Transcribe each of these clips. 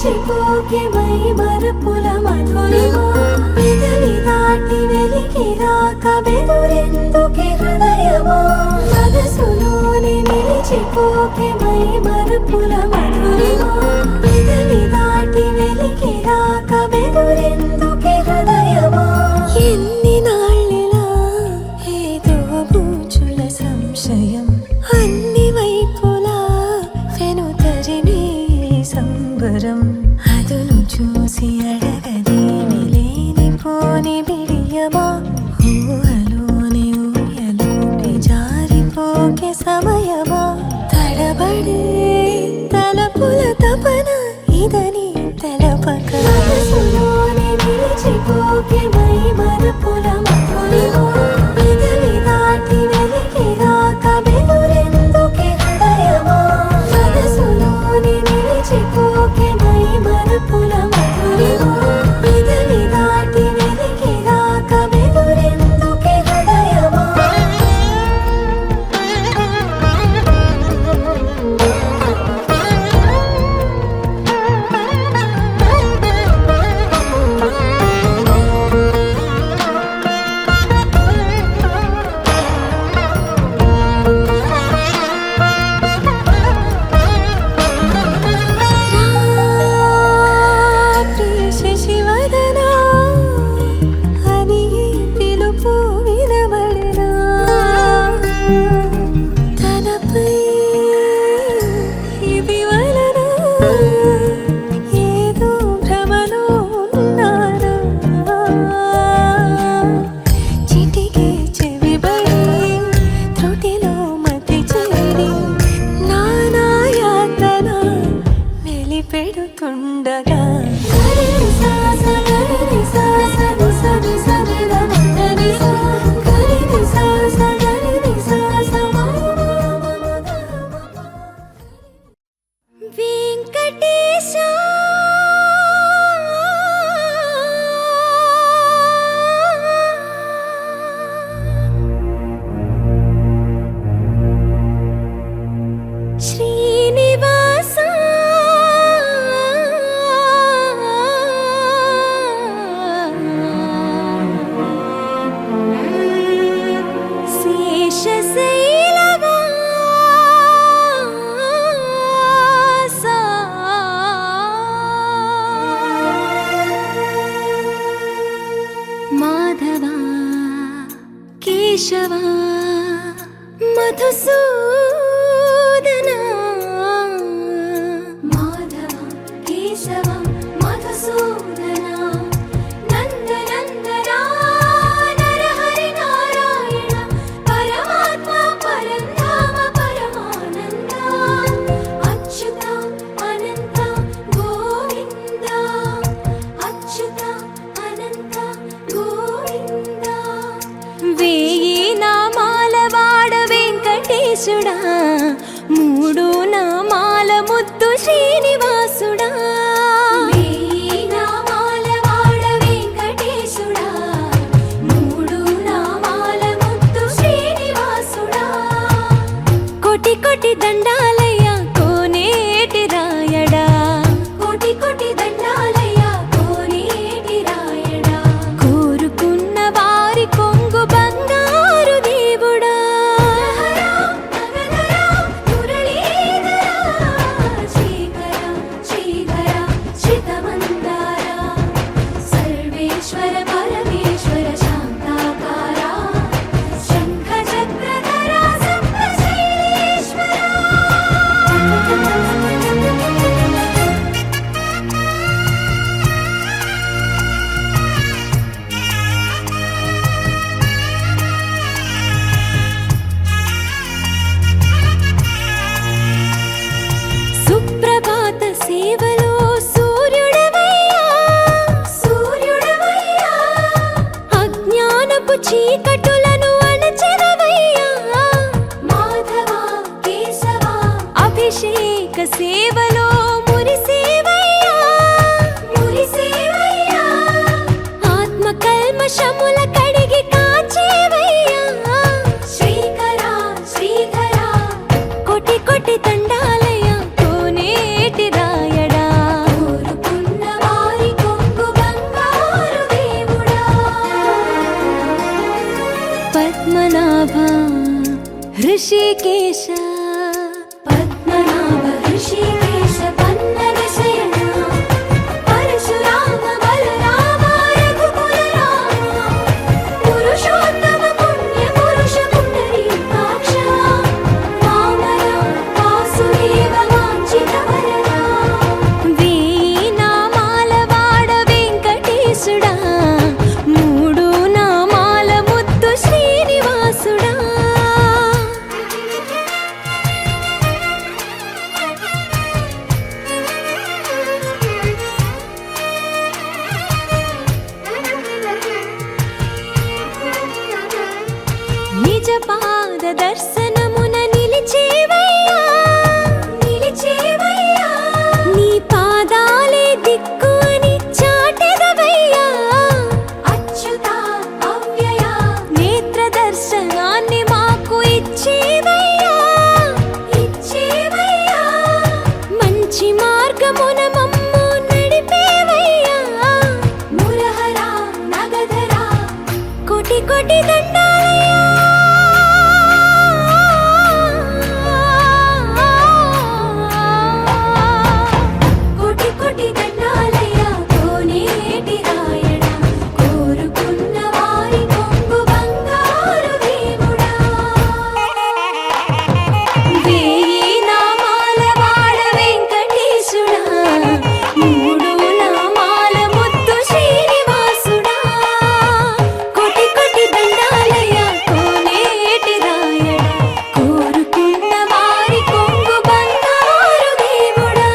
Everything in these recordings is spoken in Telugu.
చిపోకే మై మరపుల మధురిమా పెదవి దాటి వెలికిరాక బెదురెందుకే హృదయమా మనసులోనే నిలిచిపోకే మై మరపుల మధురిమా పెదవి దాటి వెలికిరాక బెదురెందుకే హృదయమా ఎన్ని నాళ్ళిలా ఏదో బూచుల సంశయం అన్ని వైపులా వెనుతరినే సంబరం అదును చూసి అడగదేమి లేనిపోని బిడియమా ఊహలోని ఊయలోకి జారిపోకే సమయమా తడబడే తలపుల తపన ఇదని తెలపక మనసులోనే నిలిచిపోకే మై మరపుల మధురిమా పెదవి దాటి వెలికిరాక బెదురెందుకే హృదయమా మనసులోనే నిలిచిపోకే మై మరపుల మధురిమా పెదవి దాటి వెలికిరాక బెదురెందుకే హృదయమా పెడుతుండగా మాధవా కేశవా మధుసూదనా మాధవా కేశవా మధుసూదనా నందనందనా నరహరి నారాయణ పరమాత్మ పరంధామ పరమానంద అచ్యుత అనంత గోవింద అచ్యుత అనంత గోవింద వేయి నామాల వాడ వెంకటేశుడా మూడు నామాల ముద్దు శ్రీనివాసుడా వేయి నామాల వాడ వెంకటేశుడా మూడు నామాల ముద్దు శ్రీనివాసుడా కోటి కోటి దండాలయ్యా కోనేటి రాయడా కోటి కోటి దండాలయ్యా కోనేటి రాయడా కోరుకున్న వారి కొంగు బంగారు దేవుడా మురళీధరా శ్రీకర శ్రీకర ఋషికేశ పద్మనాభ ఋషికేశ పన్నగ శయన పరశురామ బలరామ రఘుకుల రామ పురుషోత్తమ పుణ్య పురుష పుండరీకాక్ష వామన వాసుదేవ వాంఛిత వరద వేయి నామాల వాడ వెంకటేశుడా మూడు నామాల ముద్దు శ్రీనివాసుడా నిజ పాద దర్శనమున నిలిచేవయ్యా నిలిచేవయ్యా నీ పాదాలే దిక్కు అని చాటెదవయ్యా అచ్యుత అవ్యయ నేత్ర దర్శనాన్ని మాకు ఇచ్చేవయ్యా ఇచ్చేవయ్యా మంచి మార్గమున మమ్ము నడిపేవయ్యా మురహర నగధర కోటి కోటి దండాలయ్యా కోటి కోటి దండాలయ్యా కోనేటి రాయణ కోరుకున్న వారి కొంగు బంగారు దేవుడా వేయి నామాల వాడ వెంకటేశుడా మూడు నామాల ముద్దు శ్రీనివాసుడా కోటి కోటి దండాలయ్యా కోనేటి రాయణ కోరుకున్న వారి కొంగు బంగారు దేవుడా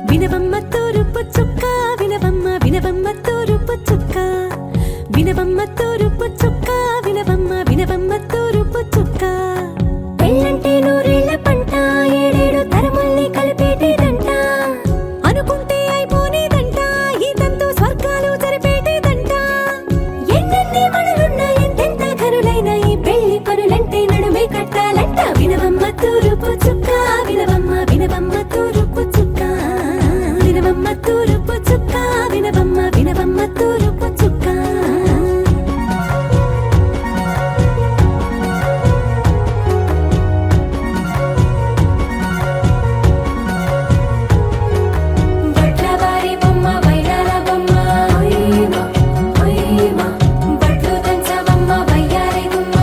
వినవమ్మ తూరుపు చుక్క వినవమ్మ వినవమ్మ తూరుపు చుక్క వినవమ్మ తూరుపు చుక్క వినవమ్మ వినవమ్మ తూరుపు చుక్క పెళ్ళంటే నూరేళ్ల పంట ఏడేడు తరముల్ని కలిపేటేదంట అనుకుంటే అయిపోనేదంట ఈ తంతు స్వర్గాలు జరిపేటేదంట ఎన్నెన్ని మనులున్నా ఎంతెంత ఘనులైన ఈ పెళ్లి పనులంటే నడుమే కట్టాలంట వినవమ్మ తూరుపు చుక్క వినవమ్మ వినవమ్మ తూరుపు చుక్క వినవమ్మ తూరుపు చుక్క వినవమ్మ వినవమ్మ తూరుపు చుక్క బట్లవారి బొమ్మ వైరాల బొమ్మ బట్లు దంచవమ్మ వయ్యారి గుమ్మ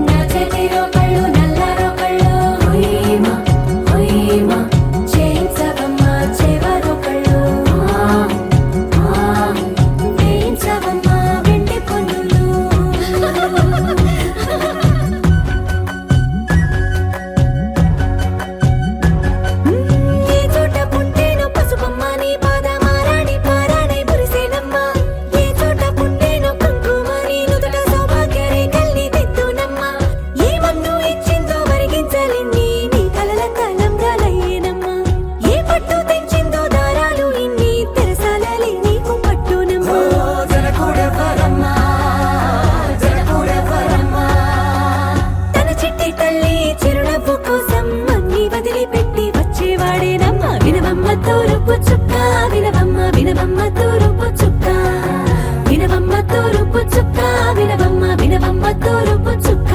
నా చేతిలో కళ్ళు నల్లారో వినవమ్మ తూరుపు చుక్క వినవమ్మ తూరుపు చుక్క వినవమ్మ వినవమ్మ తూరుపు చుక్క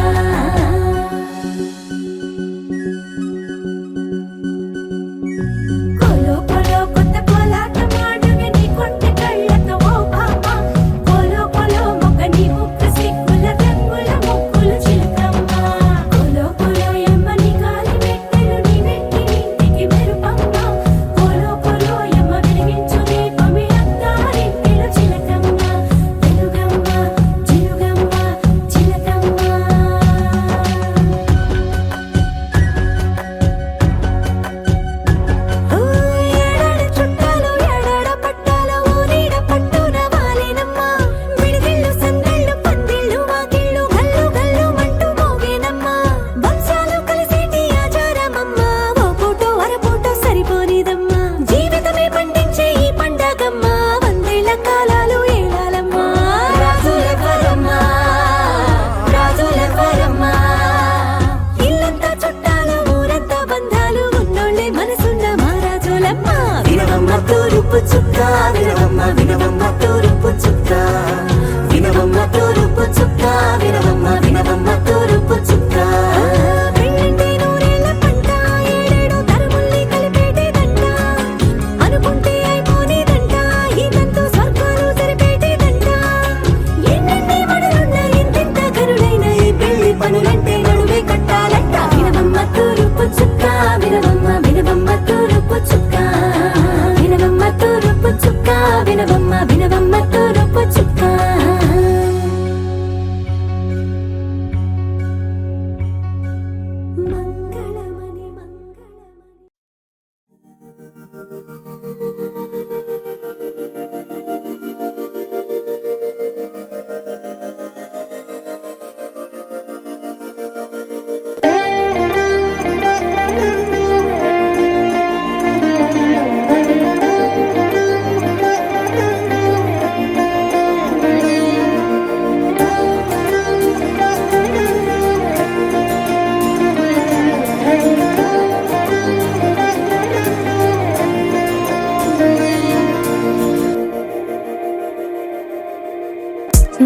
కోలో కోలో కొత్త కోలాటం ఆడవే నీ కొంటె కళ్ళతో ఓ బామ్మ కోలో కోలో మొక్క నీ ముక్క సిగ్గుల రంగుల ముక్కులు చిలకమ్మ కోలో కోలో యమ్మ నీ కాలి మెట్టెలు నీ నెట్టి ఇంటికి మెరుపమ్మ కోలో కోలో యమ్మ వెలిగించు దీపమే అత్తారింటిలో చిలకమ్మ వెలుగమ్మ చిలుగమ్మ చిలకమ్మ ఏడాడ చుట్టాలు ఏడాడ పట్టాలు ఓ నీడ పట్టున వాలేనమ్మ విడిదిళ్ళు సందళ్ళు పందిళ్ళు వాకిళ్ళు గల్లు గల్లు మంటూ మోగేనమ్మ వంశాలు కలిసేటి ఆచారమమ్మ ఓ పూటో అరపూటో సరిపోనిదమ్మ జీవితమే పండించే ఈ పండగమ్మ వందేళ్ల కాలాలు ఏలాలమ్మ రాజులెవరమ్మ రాజులెవరమ్మ ఇల్లంతా చుట్టాలు ఊరంతా బంధాలు ఉన్నోళ్ళే మనసున్న మహారాజులమ్మ వినవమ్మ తూరుపు చుక్క వినవమ్మ వినవమ్మ తూరుపు చుక్క వినవమ్మ తూరుపు చుక్క వినవమ్మ వినవమ్మ తూరుపు చుక్క పెళ్ళంటే నూరేళ్ల పంట ఏడేడు తరముల్ని కలిపేటేదంట అనుకుంటే అయిపోనేదంట ఇదంతా స్వర్గాలు సరిపేటేదంట ఎన్నెన్ని మడులున్న ఎంతెంత కరుడైన ఈ పెళ్లి పనులంటే నడువే కట్టాలంట వినవమ్మ తూరుపు చుక్క వినవమ్మ వినవమ్మ తూరుపు చుక్క వినవమ్మ తూరుపు చుక్క వినవమ్మ వినవమ్మ తూరుపు చుక్క మంగళమణి మంగళమణి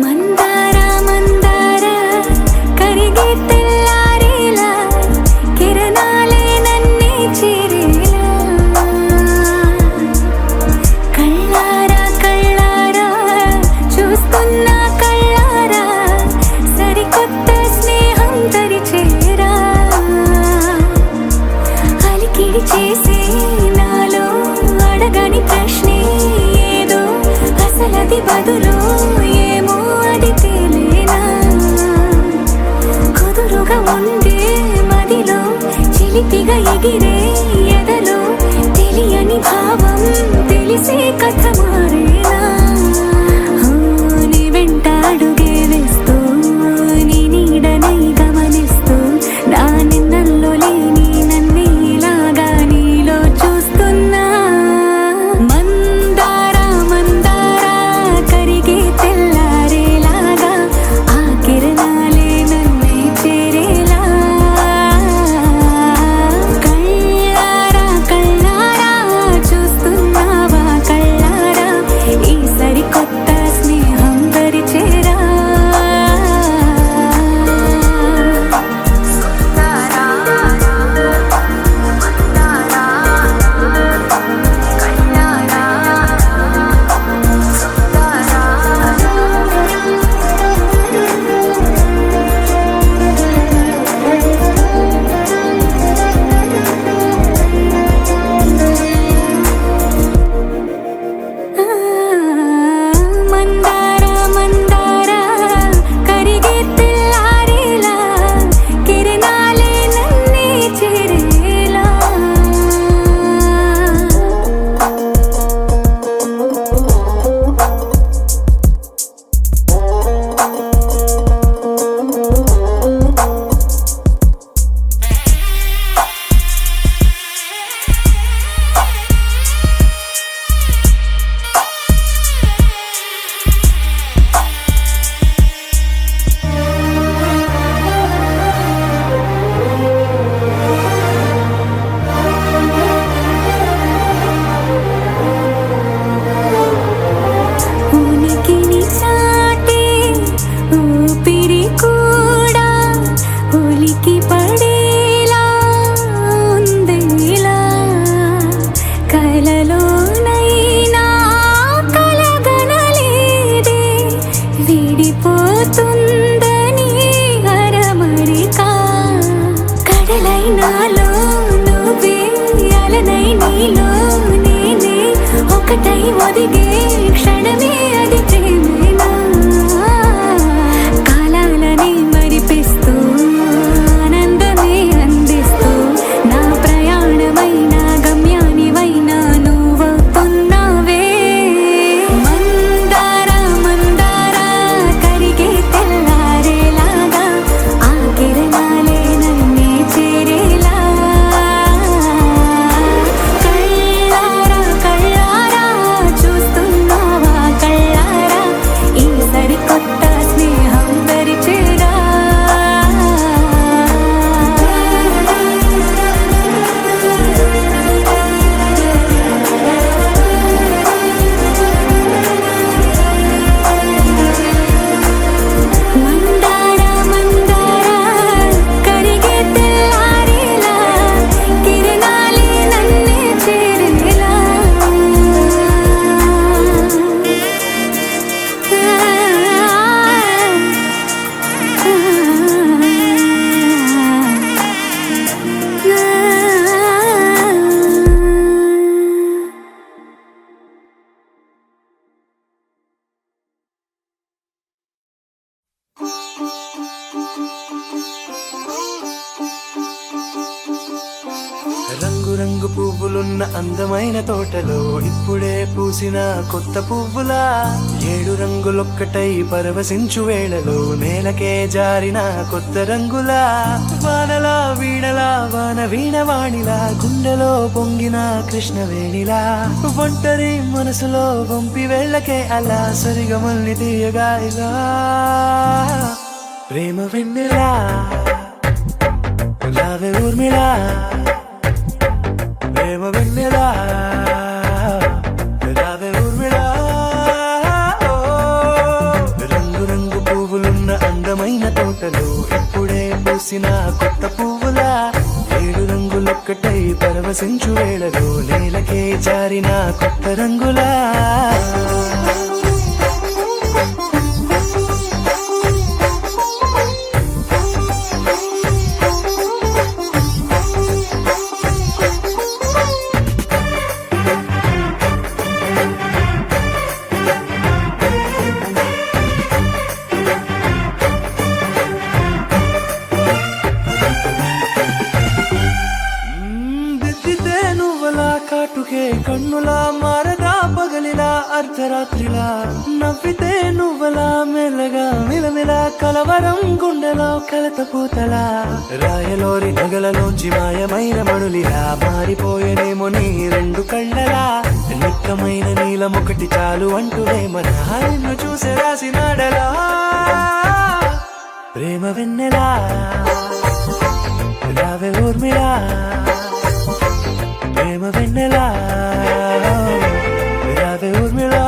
మందార మందార కరిగే తెల్లారేలా కిరణాలే నన్నే చేరేలా కళ్ళారా కళ్ళారా చూస్తున్నా కళ్ళారా సరికొత్త స్నేహం తరిచేరా అలికిడి చేసే నాలో అడగని ప్రశ్నే ఏదో అసలది బదులు ఏమో అది తేలేనా కుదురుగా ఉండే మదిలో చిలిపిగా ఎగిరే ఎదలో తెలియని భావం తెలిసే కథ మారేనా నీ వెంట అడుగే వేస్తూ నీ నీడనై గమనిస్తూ నా నిన్నల్లో లేని నన్నే ఇలాగా నీలో చూస్తున్నా మందార మందార కరిగే తెల్లారేలాగా ఆ కిరణాలే నన్నే చేరేలా కళ్ళారా అవుతుందని అరమరికా కడలై నాలో నువ్వే అలనై నీలో నేనే ఒకటై ఒదిగే క్షణమే అది ప్రేమేనా కాలాలని మరిపిస్తూ ఆనందమే అందిస్తూ నా ప్రయాణమైన గమ్యానివైనా నువ్వవుతున్నావే మందార మందార కరిగే తెల్లారేలాగా ఆ కిరణాలే నన్నే చేరేలా కళ్ళారా కళ్ళారా చూస్తున్నావా కళ్ళారా ఈ సరికొత్త స్నేహం పరిచేరా మందార మందార కరిగే తెల్లారేలా కిరణాలే నన్నే చేరేలా రంగు రంగు పువ్వులున్న అందమైన తోటలో ఇప్పుడే పూసిన కొత్త పువ్వులా 7 రంగులొక్కటై పరవశించు వేళలో నేలకే జారిన కొత్త రంగులా వానలా వీణలా వాన వీణవాణిలా గుండెలో పొంగిన కృష్ణవేణిలా ఒంటరి మనసులో వంపి వెళ్ళకే అలా సరిగమల్ని తీయగా ఇలా ప్రేమ వెన్నెలా రావే ఊర్మిళా ప్రేమ వెన్నెలా రావే ఊర్మిళా రంగు రంగు పువ్వులున్న అందమైన తోటలో ఇప్పుడే పూసిన కొత్త పువ్వులా 7 రంగులొక్కటై పరవశించు వేళలో నేలకే జారిన కొత్త రంగులా దిద్దితే నువ్వలా కాటుకే కన్నులా మారదా పగలిలా అర్ధరాత్రిలా నవ్వితే నువ్వలా మెల్లగా మిలమిలా కలవరం గుండెలో కలత పూతలా రాయలోరి నగలలోంచి మాయమైన మణులిలా మారిపోయేనేమో నీ 2 కళ్ళలా నిక్కమైన నీలమొకటి చాలు అంటూనే మన నిన్ను చూసే రాసినాడలా ప్రేమ వెన్నెలా రావే ఊర్మిళా ప్రేమ వెన్నెలా రావే ఊర్మిళా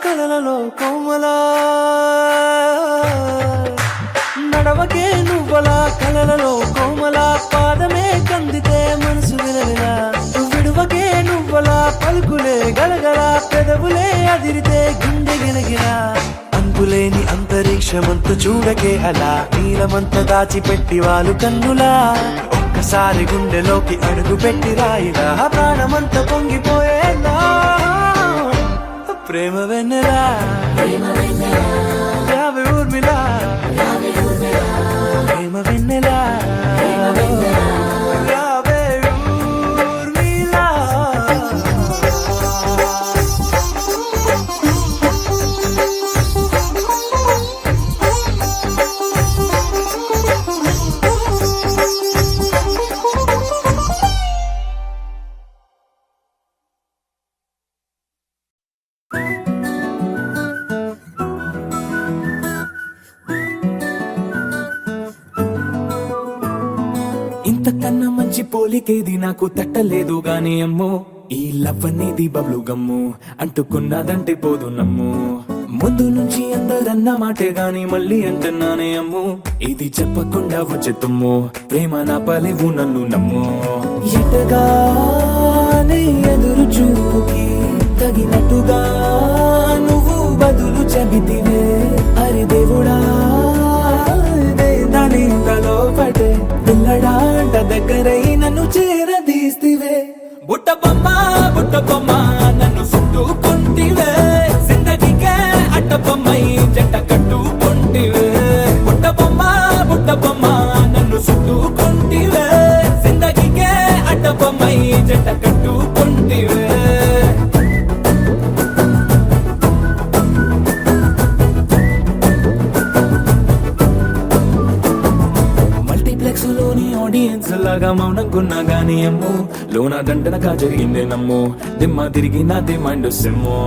కలలలో కోమలా నడవకే నువ్వలా కలలలో కోమలా పాదమే కందితే మనసు విలవిలా విడువకే నువ్వలా పలుకులే గలగల పెదవులే అదిరితే గుండె గిలగిలా అంతులేని అంతరిక్షమంత చూడకే అలా నీలమంత దాచిపెట్టి వాళ్ళు కన్నులా ఒక్కసారి గుండెలోకి అడుగు పెట్టి రాయిలా ప్రాణమంత పొంగిపోయేలా ప్రేమ వెన్నెలా రావే ఊర్మిళా ప్రేమ వెన్నెలా రావే ఊర్మిళా ఇంతకన్నా మంచి పోలికేది నాకు తట్టలేదు గాని అమ్మో, ఈ లవ్ అనేది బబ్లు గమ్ము అంటుకున్నదంటే పోదు నమ్ము. ముందు నుంచి అందరన్న మాటే గాని మళ్ళీ అంటున్నానే అమ్ము, ఇది చెప్పకుండా వచ్చే తుమ్ము, ప్రేమ నా పలేవు నన్ను నమ్ము. ఎటగానే ఎదురు చూపుకి తగినట్టుగా నువ్వు బదులు చెబితివే. అరే దేవుడా, దాని తలో పటే పిల్లడాంట దగ్గరై నన్ను చేరదీస్తివే. బుట్ట బొమ్మ నన్ను చుట్టుకుంటివే, జిందగీకే అట్ట బొమ్మై జంట కట్టుకుంటివే. బుట్ట బొమ్మ నన్ను చుట్టుకుంటివే, జిందగీకే అట్ట బొమ్మై జంట కట్టుకుంటివే. మల్టీప్లెక్స్ లోని ఆడియన్స్ లాగా మౌనంకున్నా గానీ అమ్ము, లోన దండనగా జరిగిందే నమ్ము, దిమ్మ తిరిగి నా దిమ్మండు సిమ్ము.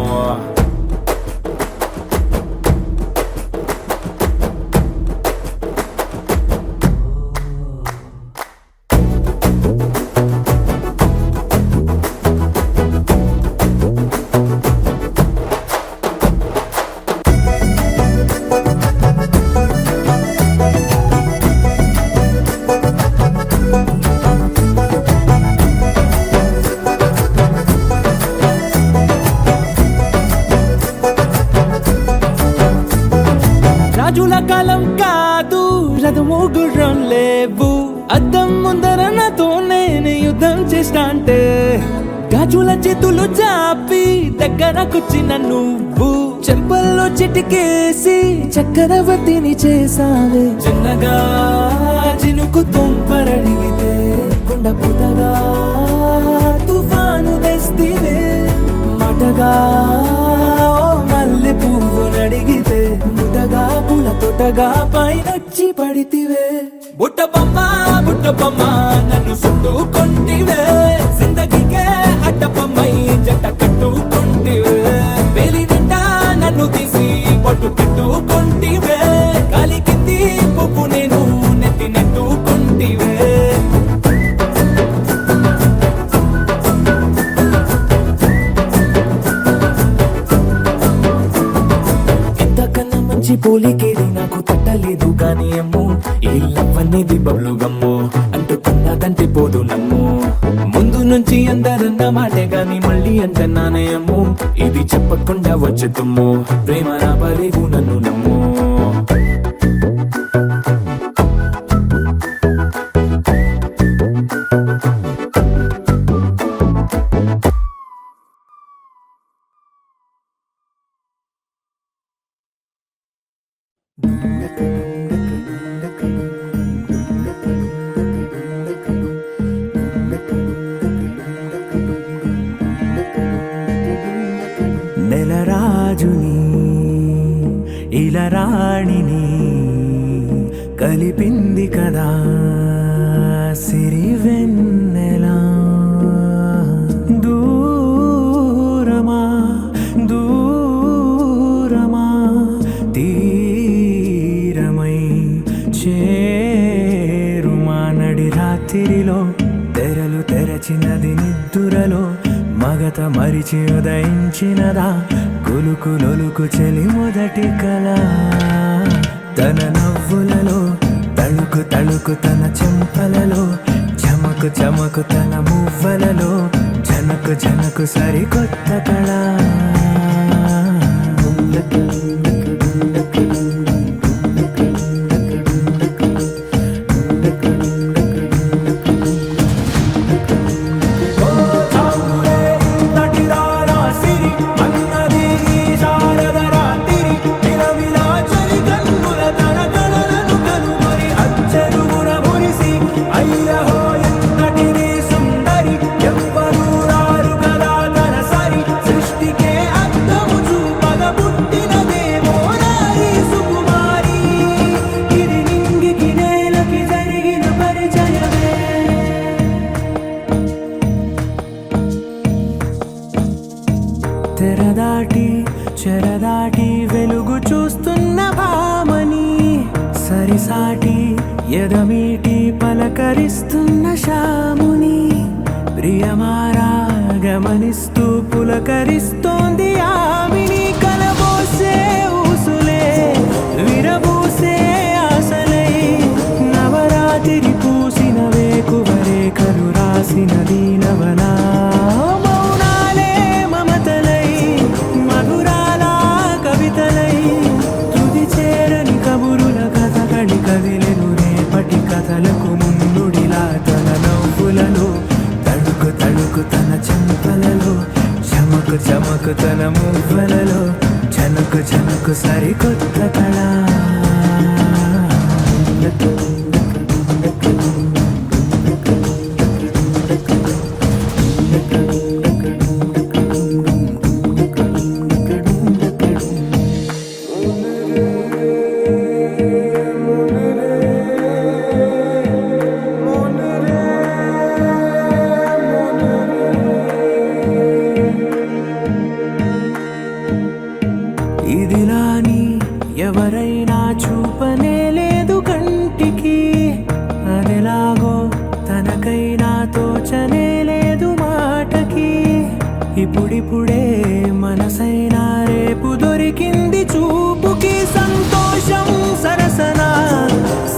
రాజుల కాలం కాదు, రథము గుర్రం లేవు, అద్దం ముందర నాతో నేను యుద్ధం చేస్తా అంటే, గాజుల చేతులు చాపి దగ్గరకొచ్చిన నువ్వు, చెంపల్లో చిటికేసి చక్రవర్తిని చేసావే. చిన్నగా చినుకు తుంపరడిగితే కొండ పుటగా తుఫాను తెస్తివే. మాటగా మల్లె పువ్వు నడిగితే ముటగా పుల తొటగా పైనొచ్చి పడితివే. బుట్ట బొమ్మ నన్ను చుట్టుకుంటివే, జిందగీకే అట్ట బొమ్మై జంట కట్టుకుంటివే. వేలి నిండా నన్ను తీసి పట్టు పెట్టుకుంటివే, కాలి కింది పువ్వు నేను నెత్తి నెట్టుకుంటివే. ఇంతకన్నా మంచి పోలికేది నాకు తట్టలేదు గానీ అమ్ము, ఈ లవ్ అనేది బబ్లు గమ్ము అంటుకున్నదంటే పోదు నమ్ము. ముందు నుంచి అందరన్న మాటే గాని మళ్ళీ అంటున్నానే అమ్ము, ఇది చెప్పకుండా వచ్చే తుమ్ము, ప్రేమ నా పలేవు నన్ను నమ్ము. నెలరాజుని ఇలా రాణిని కలిపింది కదా సిరి వెన్నెలా. దూరమా దూరమా తీరమై చేరుమా. నడి రాత్రిలో తెరలు తెరచినది నిద్దురలో, మగత మరిచి ఉదయించినదా కులుకు నొలుకు చెలి మొదటి కళ. తన నవ్వులలో తళుకు తళుకు తన చెంపలలో, చమకు చమకు తన మువ్వలలో, జనకు జనకు సరికొత్త కళ. సృష్టికే అర్థము చూపగ పుట్టినదేమో నారీ సుకుమారి. సాటి ఎదమీటి పలకరిస్తున్న శాముని ప్రియమారా గమనిస్తూ పులకరిస్తోంది ఆమిని కలబోసే ఊసులే విరబూసే ఆశలై నవరాత్రి పూసిన వేకువరేఖలు రాసినది నవలా మౌనాలే మమతలై మధురాల కవితలై తుది చేరని కబురుల కథకళి కదిలెను రేపటి కథలకు ముందుడిలా తన నవ్వులలో తడుకు తడుకు తన చెంపలలో చమకు చమకు తన మువ్వలలో చనకు చనకు సరికొత్త కళ ఇదిలాని ఎవరైనా చూపనే లేదు కంటికి అదెలాగో తనకైనా తోచనే లేదు మాటకి ఇప్పుడిప్పుడే మనసైనా రేపు దొరికింది చూపుకి సంతోషం సరసన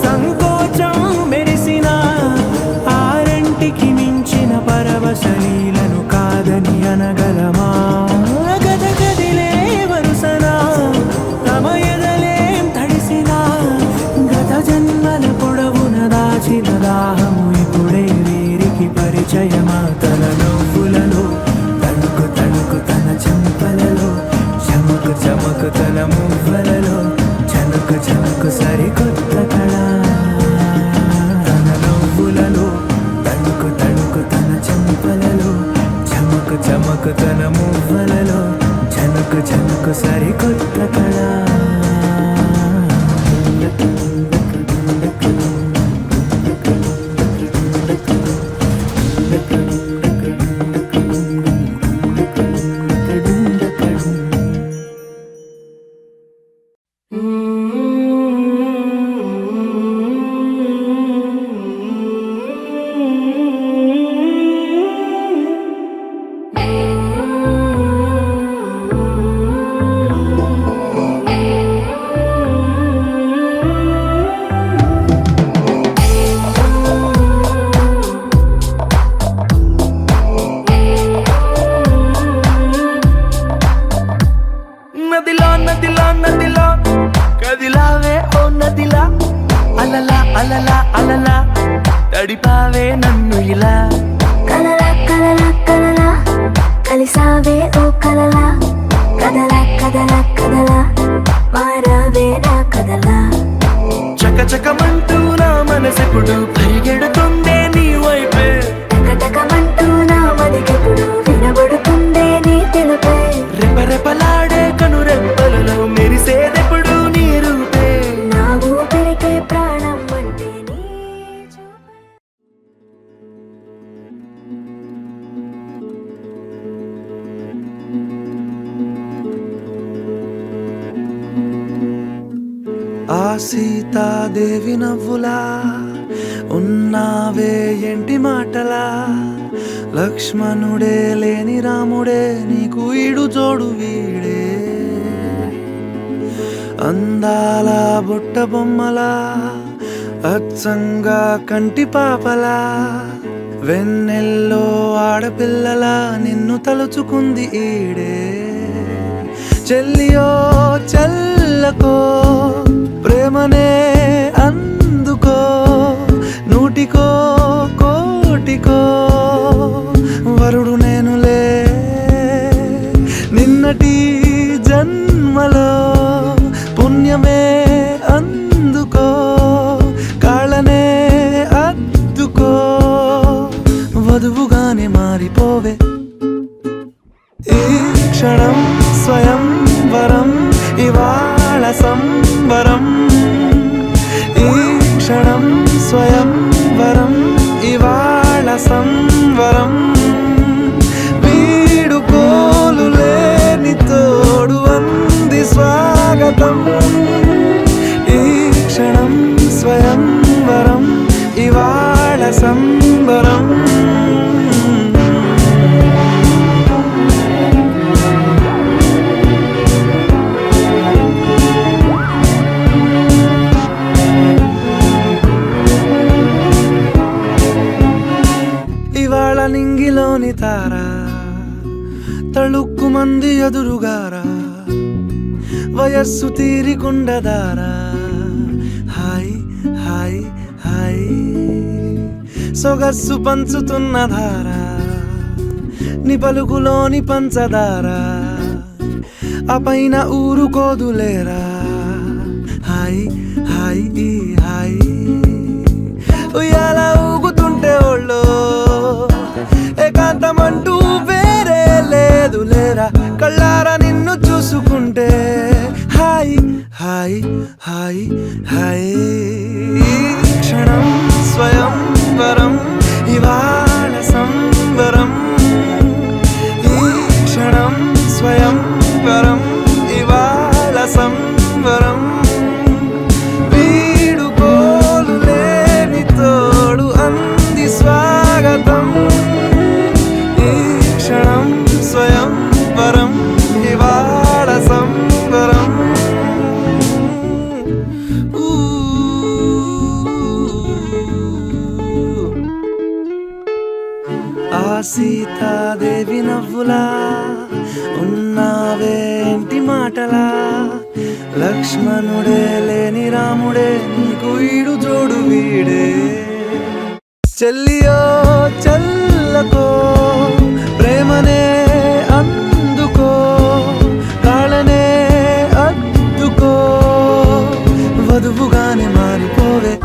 సంకోచం మెరిసిన ఆరంటికి మించిన పరవశలీలను కాదని అనగలమా గద గదిలే వరుసనా తమ ఎదలేం తడిసినా గత జన్మల పొడవున దాచిన దాహము ఇప్పుడే వీరికి పరిచయమా తన నవ్వులలో తణుకు తణుకు తన చెంపలలో చమకు చమకు తన మువ్వలలో చనుకు చనుకు సరికొత్త కళ తన నవ్వులలో తణుకు తణుకు తన చెంపలలో చమకు చమకు తన మువ్వలలో చనుకు చనుకు సరికొత్త కళ నదిలా నదిలా నదిలా కదిలావే ఓ నదిలా అలలా అలలా అలలా తడిపావే నన్ను ఇలా కలలా కలలా కలలా కలిసావే ఓ కలలా కదలా కదలా కదలా మారావే నా కదలా చకచకమంటూ నా మనసెప్పుడు పరిగెడుతుందే నీ వైపే టకటకమంటూ నా మదికెప్పుడు వినబడుతుందే నీ తెలుపే రెపరెపలాడే కనురెప్పలలో మెరిసేదెప్పుడు నీ రూపే నా ఊపిరికే ప్రాణం అంటే నీ చూపే ఆ సీతాదేవి నవ్వులా ఉన్నావే ఎంటి మాటలా లక్ష్మణుడే లేని రాముడే నీకు ఈడు జోడు వీడే అందాల బుట్ట బొమ్మలా అచ్చంగా కంటి పాపలా వెన్నెల్లో ఆడపిల్లలా నిన్ను తలుచుకుంది ఈడే చెల్లియో చల్లకో ప్రేమనే అందుకో నూటికో కోటికో వరుడు నేనులే నిన్నటి జన్మలో పుణ్యమే అందుకో కాళ్ళనే అద్దుకో వధువుగానే మారిపోవే ఈ క్షణం స్వయం వరం ఇవాళ సంబరం ఈ కళ్ళలోని తారా తళుక్కు మంది ఎదురుగారా వయస్సు తీరికుండదారా హాయ్ హాయ్ హాయ్ సొగస్సు పంచుతున్న ధారా నీ పలుకులోని పంచదారా ఆ పైన ఊరుకోదులేరా హాయ్ హాయ్ హాయ్ ఉయ్యాల ఊగుతుంటే ఒళ్ళో ఏకాంతమంటూ వేరే లేదు లేరా కళ్ళారా నిన్ను చూసుకుంటే హాయ్ హాయ్ హాయ్ హాయ్ క్షణం స్వయం వరం ఇవాళ సంబరం ఈ క్షణం స్వయం వరం ఇవాళ సంబరం వీడుకోలు లేని తోడు అంది స్వాగతం ఈ క్షణం స్వయం వరం ఇవాళ సంబరం ఆ సీతాదేవి నవ్వులా ఉన్నావేంటి మాటలా లక్ష్మణుడే లేని రాముడే నీకు ఈడు జోడు వీడే చెల్లియో చల్లకో ప్రేమనే అందుకో కాళ్ళనే అద్దుకో వధువుగానే మారిపోవే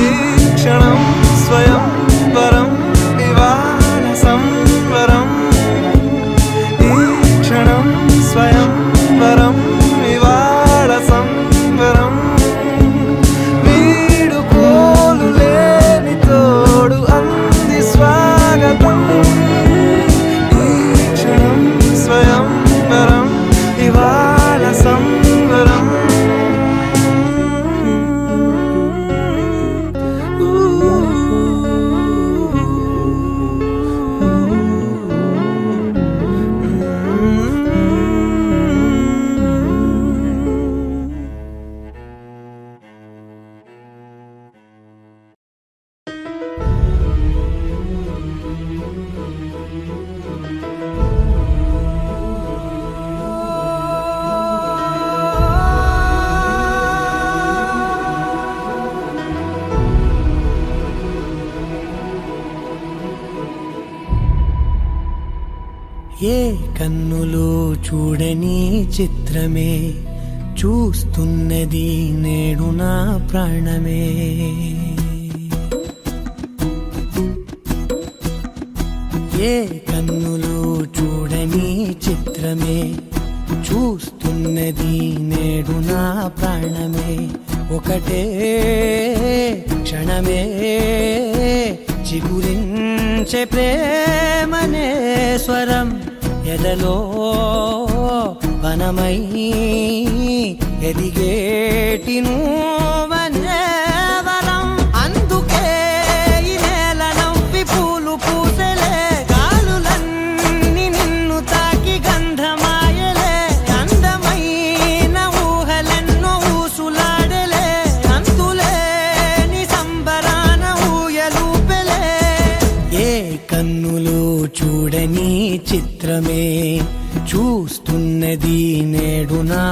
ఈ క్షణం స్వయం వరం ఇవాళ సంవరం ఈ క్షణం స్వయం వరం ఇవాళ సంవరం వీడుకోలు లేని తోడు అంది స్వాగతం ఈ క్షణం స్వయం వరం ఇవాళ సంవరం ఏ కన్నులు చూడని చిత్రమే చూస్తున్నది నేడు నా ప్రాణమే ఏ కన్నులు చూడని చిత్రమే చూస్తున్నది నేడు నా ప్రాణమే ఒకటే క్షణమే చిగురించే ప్రేమనే స్వరం ఎదలో వనమై ఎదిగేటి నువ్వనే వరం అందుకే ఈ నేల నవ్వి పూలు పూసెలే గాలులన్నీ నిన్ను తాకి గంధమాయలే అందమైన ఊహలెన్నో ఊసులాడలే అంతులేని సంబరాన ఊయలూపెలే ఏ కన్నులు చూడని చిత్రమే చూస్తున్నది నేడు నా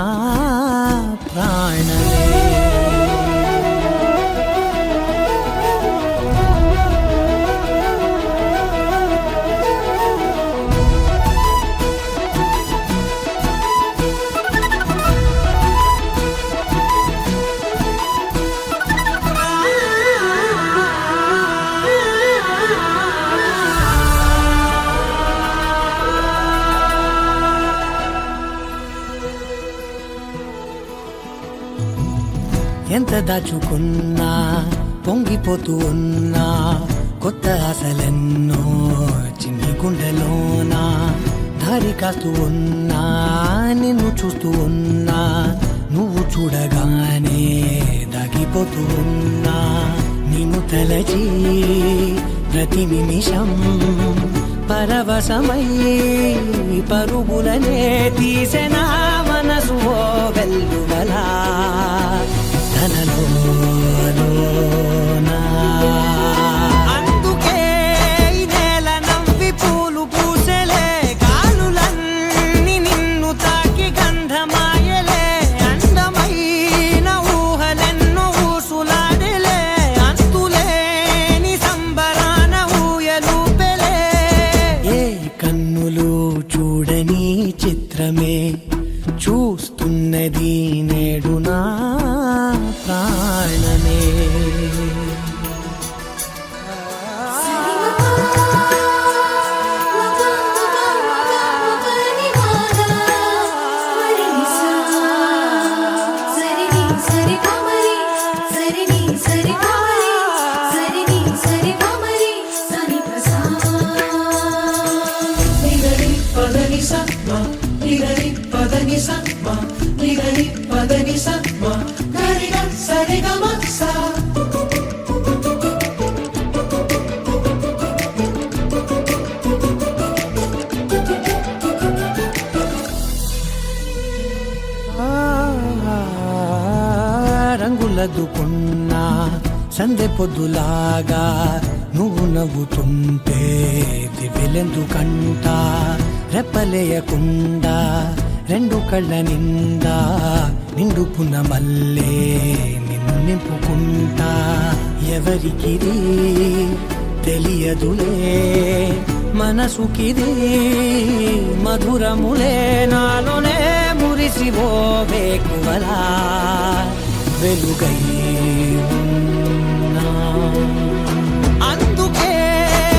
ప్రాణమే ఎంత దాచుకున్నా పొంగిపోతూ ఉన్నా కొత్త ఆశలెన్నో చిన్ని గుండెలోనా దారి కాస్తూ ఉన్నా నిన్ను చూస్తూ ఉన్నా నువ్వు చూడగానే దాగిపోతూ ఉన్నా నిన్ను తలచి ప్రతి నిమిషం పరవశమై పరుగులనే తీసెనా మనసు ఓ వెల్లువలా తనలోనా అందుకే ఈ నేల రంగులదుకున్నా సందె పొద్దులాగా నువ్వు నవ్వుతుంటే దివెలెందుకంట రెప్పలేయకుండా రెండు కళ్ళ నిండా నిండుకున్న మల్లే నిన్ను నింపుకుంటా ఎవరికిది తెలియదులే మనసుకిది మధురములే నాలోనే మురిసివో వేకువలా వెలుగై ఉన్నా. అందుకే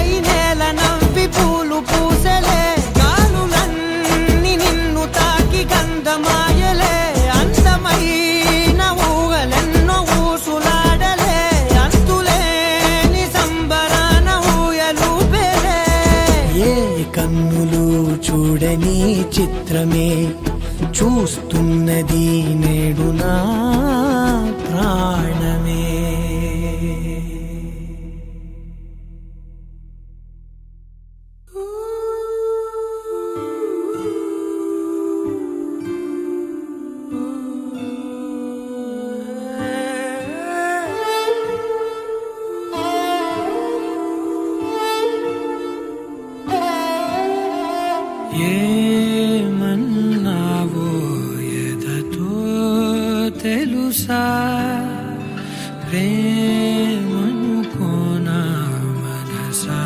ఈ నేల నవ్వి పూలు పూసలే గాలులన్నీ నిన్ను తాకి గంధమాయలే అందమైన ఊగలెన్నో ఊసులాడలే అంతులేని సంబరాన ఊయలూపెలే ఏ కన్నులు చూడని చిత్రమే చూస్తున్నది నేడు నా ప్రాణమే. ఏమన్నావో ఎదతో తెలుసా ప్రేమనుకోనా మనసా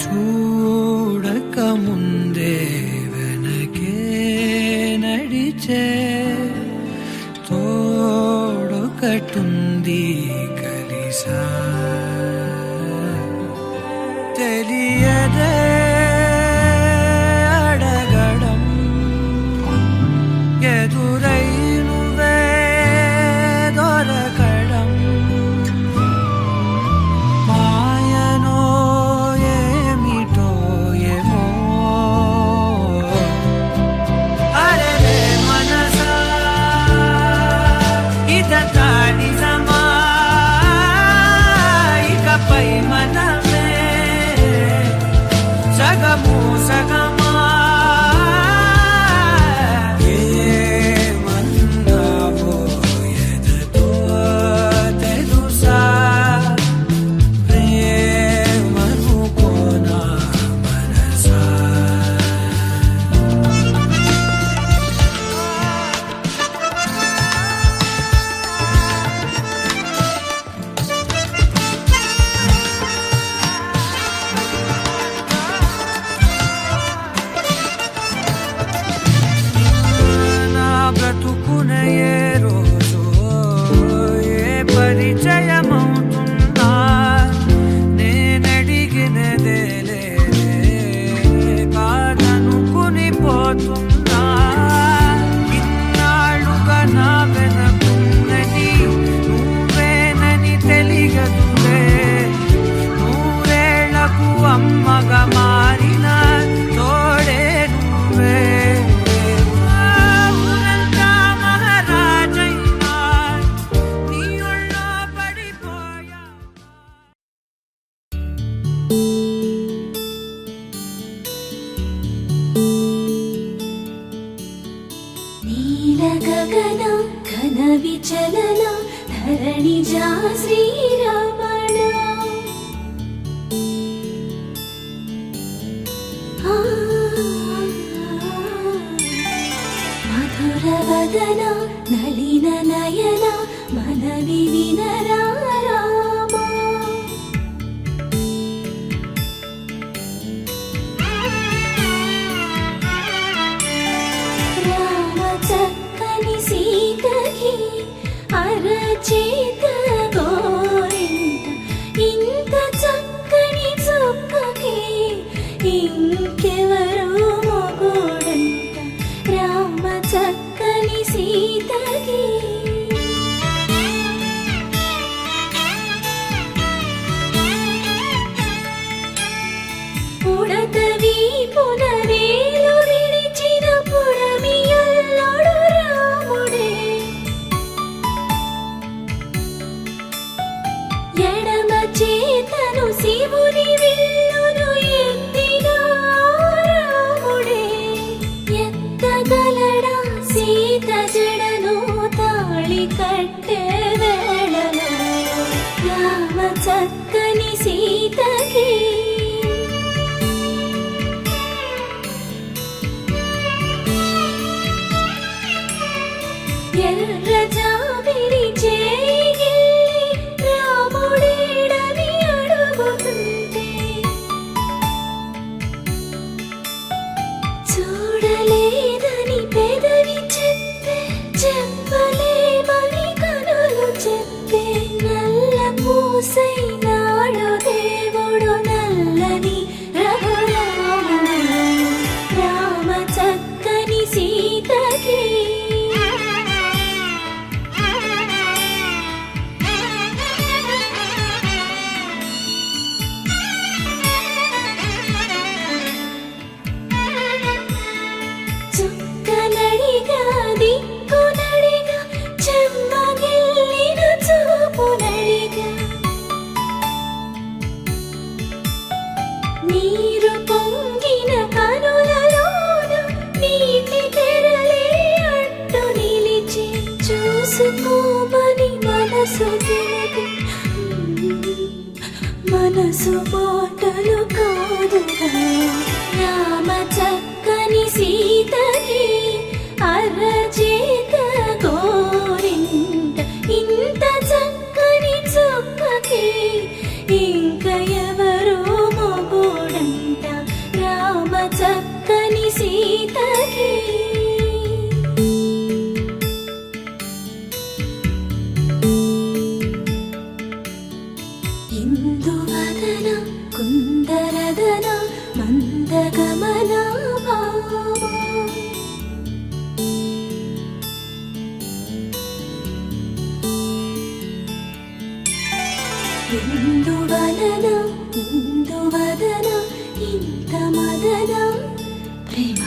చూడక ముందే వెనకే నడిచే తోడొకటుంది కలిసా తెలియదే అడగడం ఎదురై నువ్వే దొరకడం మాయనో ఏమిటో ఏమో అరే మనసా ఇదంతా నిజమా ఇకపై మనమే సగము సగమా ఏమన్నావో ఎదతో తెలుసా ప్రేమనుకోనా మనసా నా బ్రతుకున ఏ రోజు ఏ పరిచయమవుతున్నా నేనడిగినదేలే కాదనుకుని పోతున్నా ఇన్నాళ్ళుగా నా వెనకున్నది నువ్వేనని తెలియదులే నూరేళ్లకు అమ్మగా మారిన తోడే నువ్వే ఊరంతా మహారాజైనా నీ ఒళ్ళో పడిపోయా. నీల గగన ఘన విచలన ధరణిజా శ్రీరమణ మధుర వదన నలిన నయన మనవి వినరా రామా. రామ చక్కని సీతకి అరచేత గోరింట ఇంత చక్కని చుక్కకి ఇంకెవరో మొగుడంట రామ చక్కని సీతకి. ఉడత వీపున వేలు విడిచిన పుడమియల్లోడు రాముడే ఎడమ చేతను శివుని విల్లును ఎత్తిన రాముడే ఎత్తగలడా సీత జడ ఎర్ర జాబిలి చేయి రాముడేడని అడుగుతుంటే చూడలేదని పెదవి చెప్పే చెప్పలేమని కనులు చెప్పే నల్ల పూసై నాడు దేవుడు నల్లని రఘురాముడు రామ చక్కని సీతకి చుక్కనడిగా దిక్కునడిగా చెమ్మగిల్లిన చూపునడిగా నీరు పొంగిన కనులలోన నీటి తెరలే అడ్డు నిలిచి చూసుకోమని మనసు తెలుగు మనసు మాటలు కాదుగా రామ చక్కని సీతకి అరచేత గోరింట ఇంత చక్కని చుక్కకి ఇంక ఎవరో మొగుడంట రామ చక్కని సీతకి ఇందువదన కుందరదన మందగమన భామ ఇందువదన ఇందువదన ఇంత మదన ప్రేమ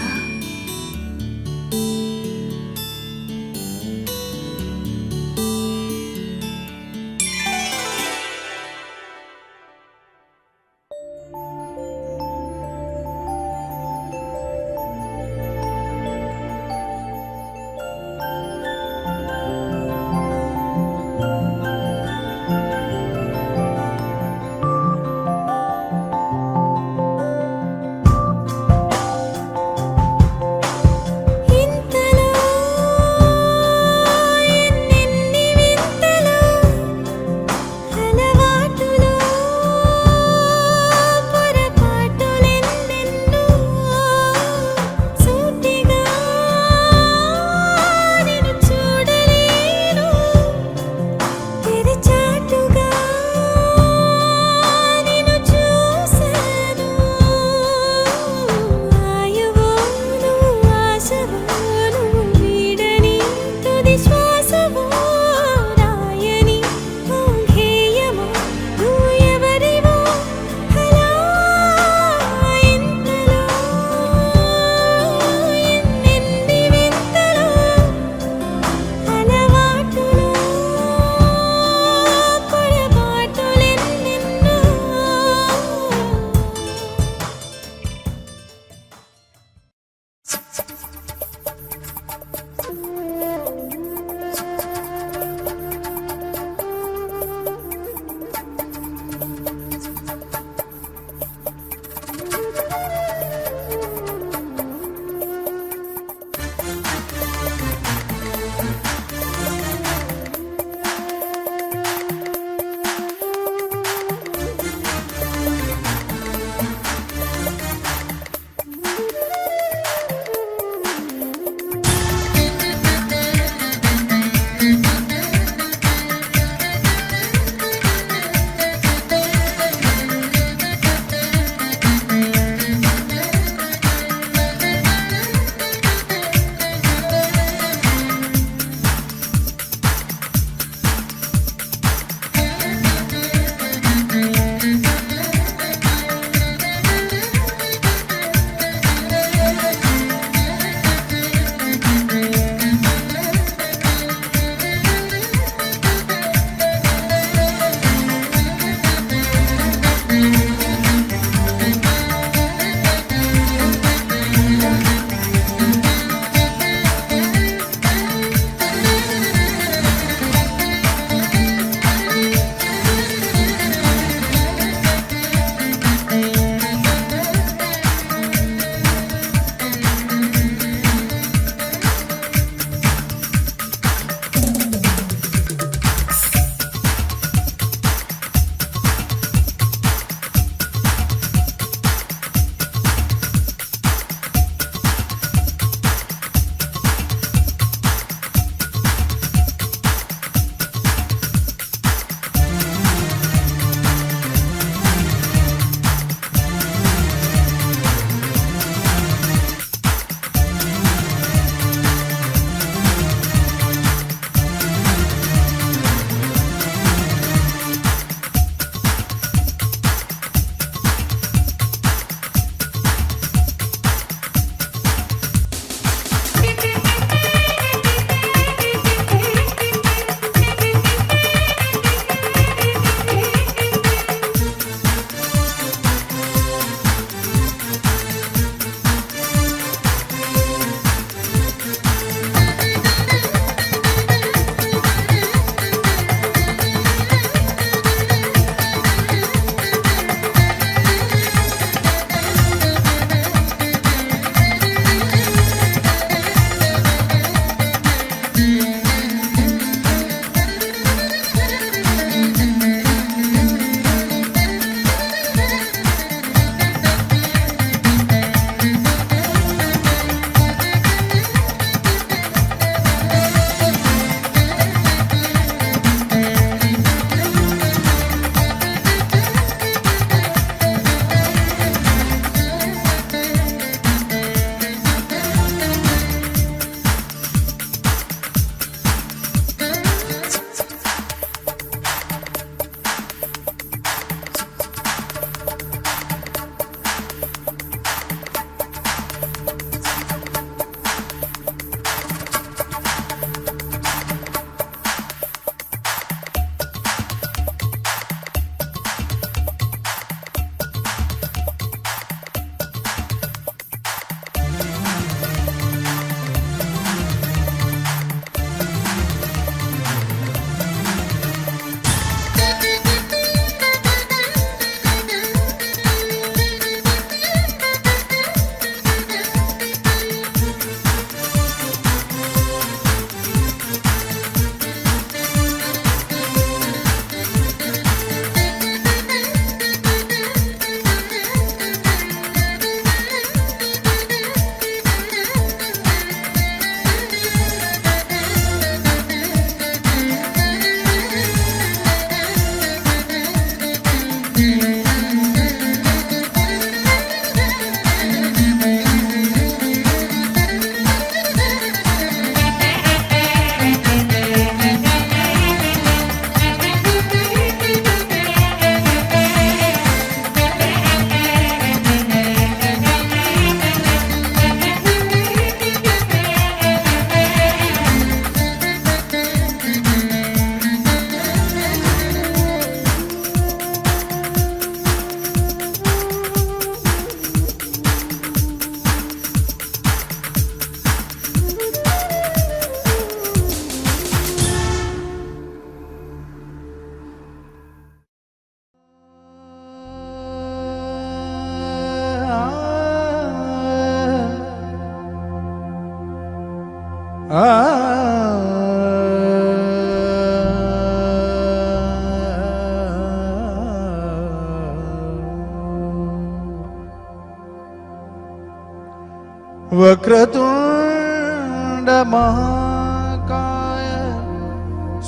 వక్రతుండ మహాకాయ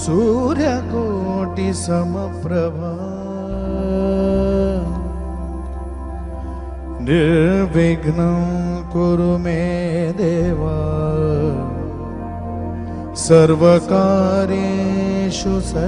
సూర్యకోటి సమప్రభా నిర్విఘ్నం కురు మే దేవా సర్వకార్యేషు సర్వదా.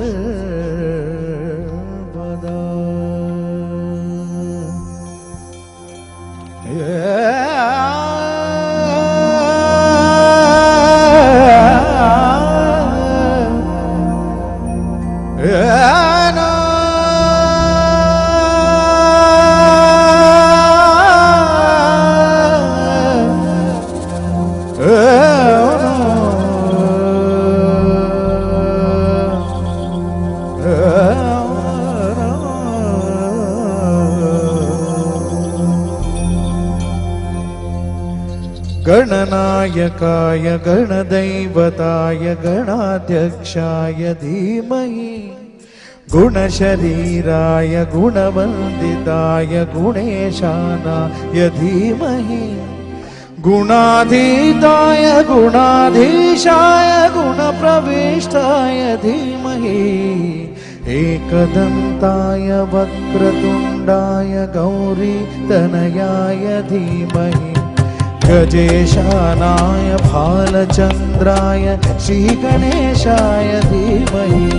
गणनायकाय गणदैवताय गणाध्यक्षाय धीमहि गुणशरीराय गुणवन्दिताय गुणेशानाय धीमहि गुणाधीताय गुणाधीशाय गुणप्रविष्टाय धीमहि एकदन्ताय वक्रतुण्डाय गौरीतनयाय धीमहि गजेशानाय भालचन्द्राय श्रीगणेशाय धीमहि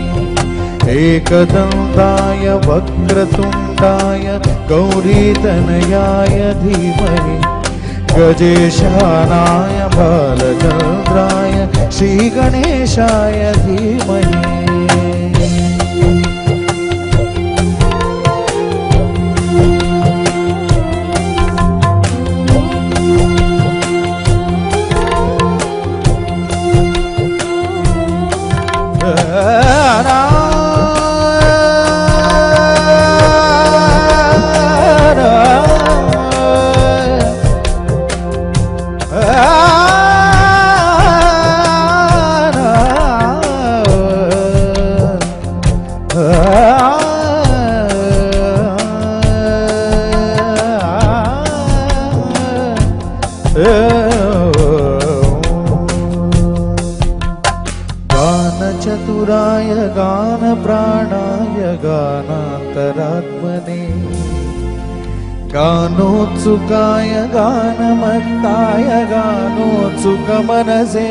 एकदन्ताय वक्रतुण्डाय गौरीतनयाय धीमहि गजेशानाय भालचन्द्राय श्रीगणेशाय धीमहि. गानचतुराय गानप्राणाय गानान्तरात्मने गानोत्सुकाय गानमत्ताय गानोत्सुकमनसे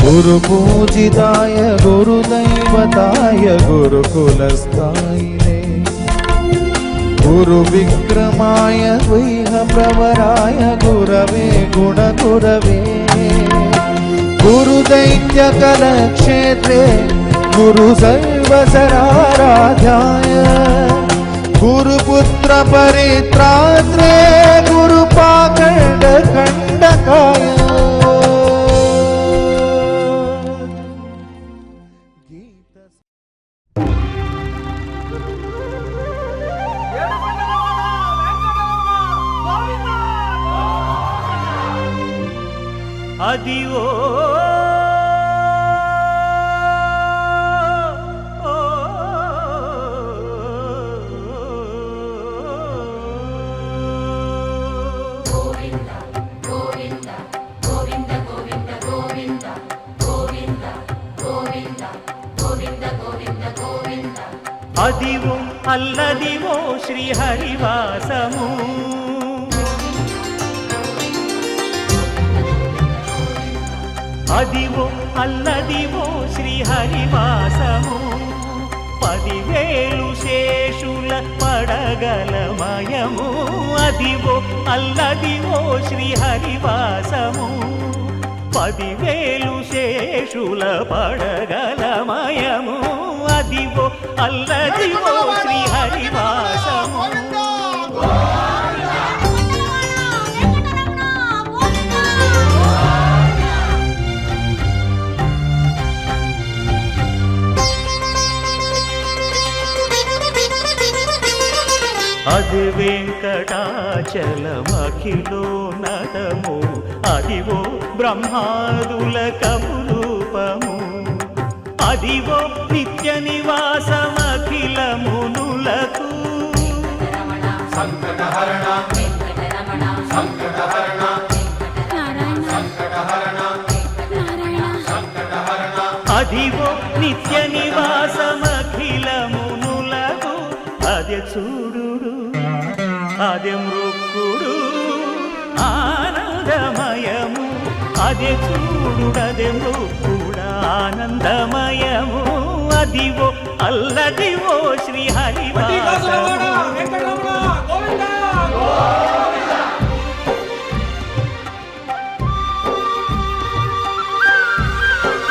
गुरुपूजिताय गुरुदैवताय गुरुकुलस्थायिने गुरुविक्रमाय गुह्यप्रवराय गुरवे गुणगुरवे गुरुदैत्यकलक्षेत्रे गुरुसर्वसराराध्याय गुरुपुत्रपरित्रात्रे गुरुपाखण्डखण्डकाय అదివో అదివో అల్లదివో శ్రీహరివాసము అదివో అల్లదివో శ్రీహరివాసము 10,000 శేషుల పడగలమయము అదివో అల్లదివో శ్రీహరివాసము 10,000 శేషుల పడగలమయము అదివో అల్లదివో శ్రీహరివాసము అది వెంకటాచలమఖిలో నటము అదివో బ్రహ్మాదుల కపురూపము అదివో నిత్య నివాసమఖిల మునులకు సంకటహరణ సంకటహరణ అదివో నిత్య నివాసమఖిలమునులకు అదే చూడుడు అదే మృక్కుడు ఆనందమయము అదే చూడుడదే మృక్కుడు ఆనందమయము అదివో అల్లదివో శ్రీ హరివాసము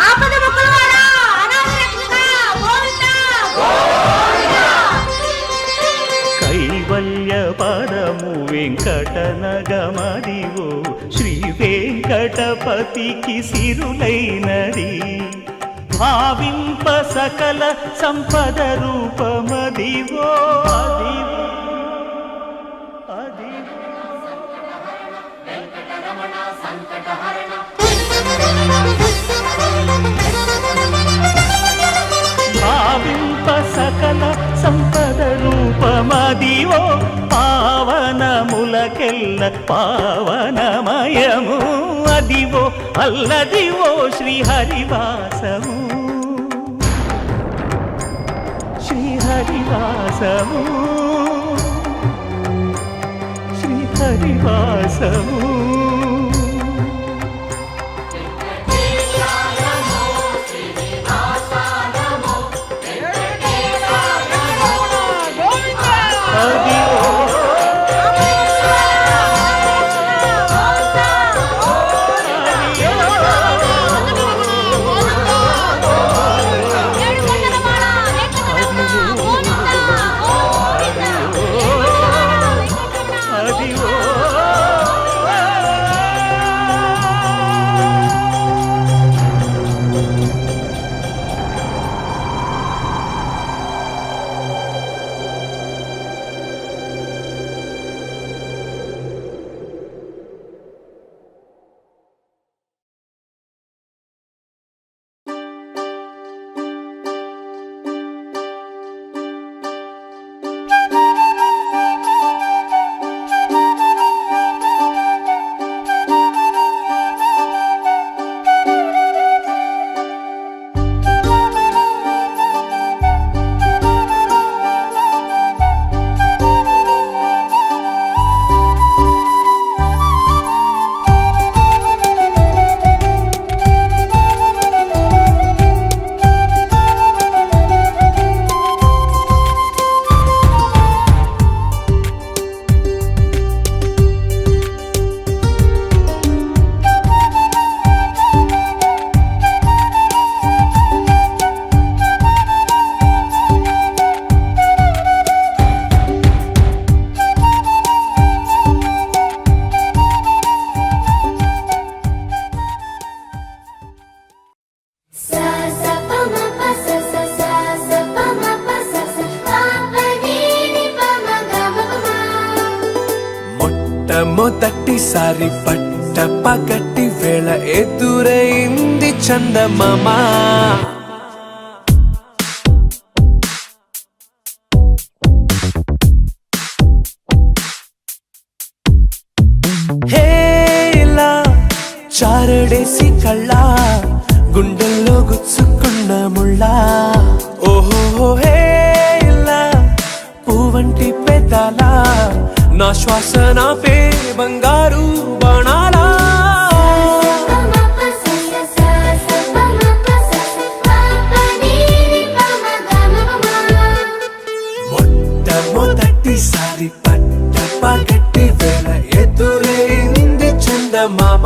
ఆపద మొక్కలవాడా అనాథ రక్షక గోవిందా కైవల్య పరము వెంకటనగమదివో శ్రీ వెంకటపతికి సిరులైనది భావింప సకల సంపద రూపమదివో అదివో అదివో భావింప సకల సంపద రూపమదివో పావనములకెల్ల పావనమయము అదివో అల్లదివో శ్రీ హరివాసము శ్రీ హరివాసము శ్రీ హరివాసము మొట్టమొదటిసారి పట్ట పగటి వేళ ఎదురైంది చందమామ హేలా చారడేసి కళ్ళ గుండెల్లో గుచ్చుకున్న ముళ్ళా ఓహో హేలా పువ్వంటి పెదాలా నా శ్వాస నాపే బంగారు బాణాలా మొట్టమొదటిసారి పట్ట పగటి వేళ ఎదురైంది చందమామ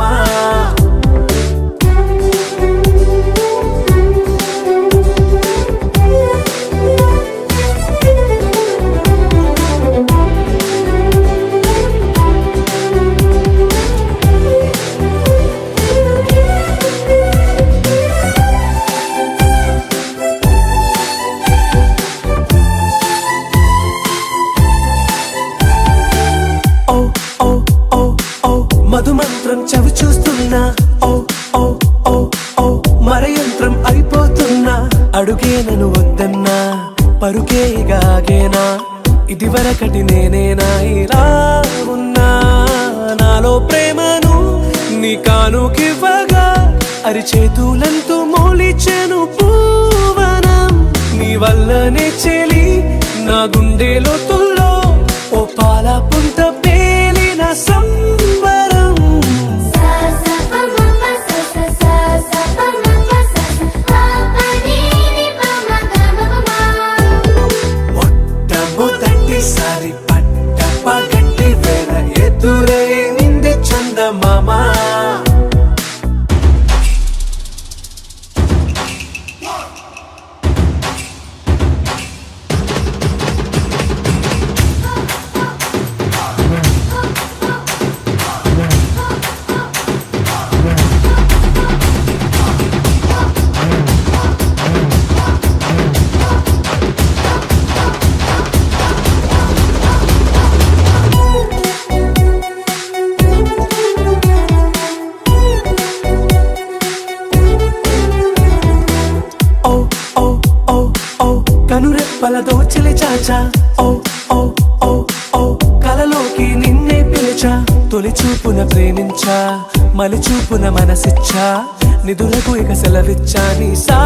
మధుమంత్రం చవి చూస్తున్నా ఓ ఓ ఓ ఓ మరయంత్రం అయిపోతున్నా అడుగే నన్ను వద్దన్నా పరుగే గాగేనా ఇది వరకటి నేనేనా ఇలా ఉన్నా నాలో ప్రేమను నీ కానుకివ్వగా అరిచేతులంతో మోలిచెను చెలి నా గుండె లోతుల్లో ఓ పాల పుంత పేలిన సంబరం సా సా ప మ ప స స సా సా ప మ ప స స ప ప ని ని ప మ గ మ ప మ మొట్టమొదటిసారి పట్ట పగటి వేళ ఎదురైంది చందమామ ఓ ఓ ఓ ఓ కనురెప్పల దోచిలి చాచా ఓ ఓ ఓ ఓ కలలోకి నిన్నే పిలిచా తొలి చూపున ప్రేమించా మలి చూపున మనసిచ్చా నిధులకు ఇక సెలవిచ్చా నీ సా